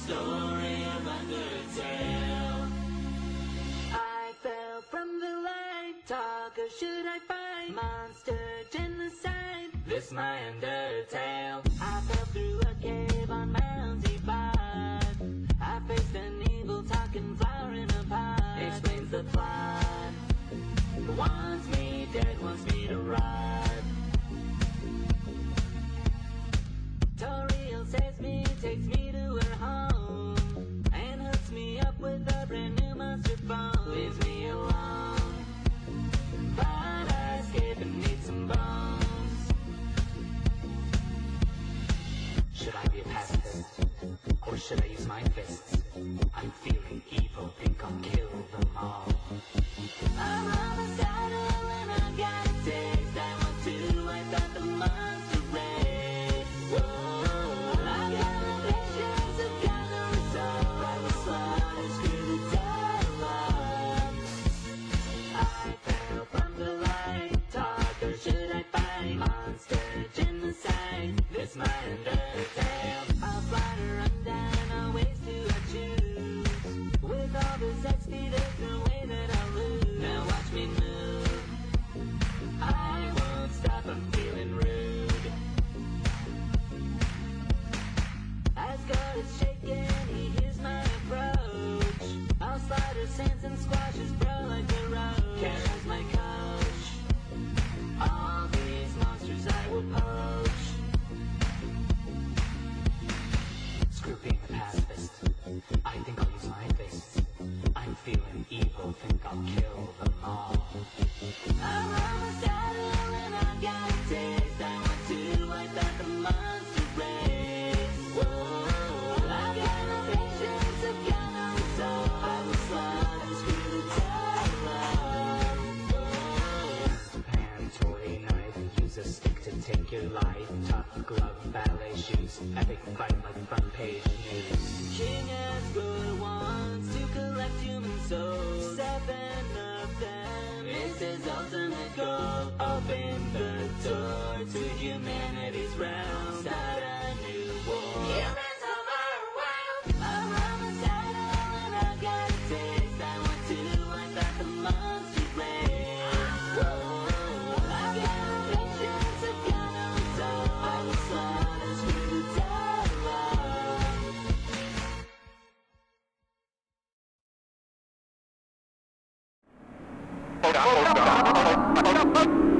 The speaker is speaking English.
Story of Undertale. I fell from the light. Talk or should I fight? Monster genocide. This my Undertale. I fell through a cave on Mount Ebott. I faced an evil talking flower in a pot. Explains the plot. Wants me dead, wants me to rot. Toriel saves me, takes me to her home, and hooks me up with a brand new monster phone. Leaves me alone, but I escape and need some bones. Should I be a pacifist, or should I use my fists? I'm feeling evil, think I'll kill them all. I'm homicidal and I got a taste. I want to wipe out the monster race. Whoa, I got no patience, I've got no resolve. I will slaughter, screw the dialogue. I fell from the light. Talk or should I fight? Monster genocide. This my Undertale. I'll slide or run down, I'll waste who I choose. With all this XP, there's no way that I'll lose. Now watch me move. I won't stop, I'm feeling rude. Asgard is shaking, he hears my approach. I'll slide her sands and squash his bro like a roach. Carries my coach. All these monsters I will poach. Screw being a pacifist, I think I'll use my fists. I'm feeling evil, think I'll kill them all. I'm homicidal and I got a taste. I want to wipe out the monster race. Whoa, I got no patience, I've got no resolve. I will slaughter, screw the dialogue. Pan, toy, knife, use a stick to take your life. Tough glove, ballet shoes, epic fight like front page news. King Asgard wants to collect human souls. 7 of them is his ultimate goal. Open the door to humanity's realm. Start a new war. Humans overwhelmed. I'm homicidal and I got a taste. I want to wipe out the monster race. Whoa, I got no patience, I've got no resolve. I will slaughter, screw the dialogue. Hold on.